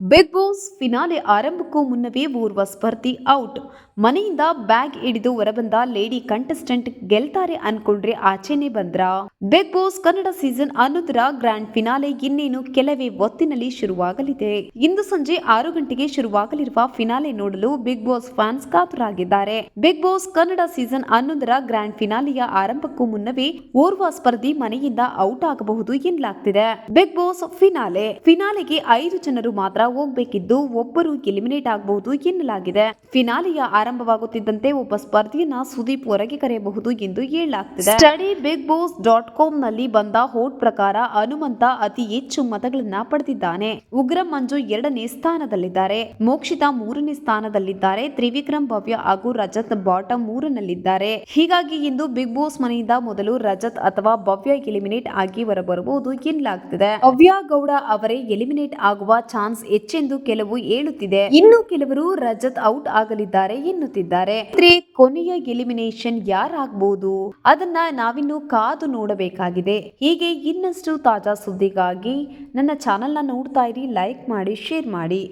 Big boss finale ಆರಂಭಕ್ಕೂ ಮುನ್ನವೇ ಓರ್ವ ಸ್ಪರ್ಧಿ ಔಟ್. ಮನೆಯಿಂದ ಬ್ಯಾಗ್ ಹಿಡಿದು ಹೊರಬಂದ ಲೇಡಿ ಕಂಟೆಸ್ಟೆಂಟ್ ಗೆಲ್ತಾರೆ ಅನ್ಕೊಂಡ್ರೆ ಆಚೆನೆ ಬಂದ್ರ. ಬಿಗ್ ಬಾಸ್ ಕನ್ನಡ ಸೀಸನ್ 11ರ ಗ್ರ್ಯಾಂಡ್ ಫಿನಾಲೆ ಇನ್ನೇನು ಕೆಲವೇ ಹೊತ್ತಿನಲ್ಲಿ ಶುರುವಾಗಲಿದೆ. ಇಂದು ಸಂಜೆ 6 ಗಂಟೆಗೆ ಶುರುವಾಗಲಿರುವ ಫಿನಾಲೆ ನೋಡಲು ಬಿಗ್ ಬಾಸ್ ಫ್ಯಾನ್ಸ್ ಕಾತುರಾಗಿದ್ದಾರೆ. ಬಿಗ್ ಬಾಸ್ ಕನ್ನಡ ಸೀಸನ್ 11ರ ಗ್ರ್ಯಾಂಡ್ ಫಿನಾಲೆಯ ಆರಂಭಕ್ಕೂ ಮುನ್ನವೇ ಓರ್ವ ಸ್ಪರ್ಧಿ ಮನೆಯಿಂದ ಔಟ್ ಆಗಬಹುದು ಎನ್ನಲಾಗ್ತಿದೆ. ಬಿಗ್ ಬಾಸ್ ಫಿನಾಲೆಗೆ 5 ಜನರು ಮಾತ್ರ ಹೋಗಬೇಕಿದ್ದು ಒಬ್ಬರು ಎಲಿಮಿನೇಟ್ ಆಗಬಹುದು ಎನ್ನಲಾಗಿದೆ. ಫಿನಾಲೆಯ ಆರಂಭವಾಗುತ್ತಿದ್ದಂತೆ ಒಬ್ಬ ಸ್ಪರ್ಧಿಯನ್ನ ಸುದೀಪ್ ಹೊರಗೆ ಕರೆಯಬಹುದು ಎಂದು ಹೇಳಲಾಗ್ತಿದೆ. ಸ್ಟಡಿ ಬಿಗ್ ಬಾಸ್ .com ನಲ್ಲಿ ಬಂದ ವೋಟ್ ಪ್ರಕಾರ ಹನುಮಂತ ಅತಿ ಹೆಚ್ಚು ಮತಗಳನ್ನ ಪಡೆದಿದ್ದಾನೆ. ಉಗ್ರ ಮಂಜು 2ನೇ ಸ್ಥಾನದಲ್ಲಿದ್ದಾರೆ. ಮೋಕ್ಷಿತಾ 3ನೇ ಸ್ಥಾನದಲ್ಲಿದ್ದಾರೆ. ತ್ರಿವಿಕ್ರಮ್, ಭವ್ಯ ಹಾಗೂ ರಜತ್ ಬಾಟಮ್ 3ನಲ್ಲಿದ್ದಾರೆ. ಹೀಗಾಗಿ ಇಂದು ಬಿಗ್ ಬಾಸ್ ಮನೆಯಿಂದ ಮೊದಲು ರಜತ್ ಅಥವಾ ಭವ್ಯ ಎಲಿಮಿನೇಟ್ ಆಗಿ ಹೊರಬರಬಹುದು ಎನ್ನಲಾಗ್ತಿದೆ. ಅವ್ಯ ಗೌಡ ಅವರೇ ಎಲಿಮಿನೇಟ್ ಆಗುವ ಚಾನ್ಸ್ ಹೆಚ್ಚೆಂದು ಕೆಲವು ಹೇಳುತ್ತಿದೆ. ಇನ್ನು ಕೆಲವರು ರಜತ್ ಔಟ್ ಆಗಲಿದ್ದಾರೆ ಎನ್ನುತ್ತಿದ್ದಾರೆ. ಕೊನೆಯ ಎಲಿಮಿನೇಷನ್ ಯಾರಾಗಬಹುದು ಅದನ್ನ ನಾವಿನ್ನು ಕಾದು ನೋಡಬೇಕಾಗಿದೆ. ಹೀಗೆ ಇನ್ನಷ್ಟು ತಾಜಾ ಸುದ್ದಿಗಾಗಿ ನನ್ನ ಚಾನೆಲ್ ನ ನೋಡ್ತಾ ಇರಿ, ಲೈಕ್ ಮಾಡಿ, ಶೇರ್ ಮಾಡಿ.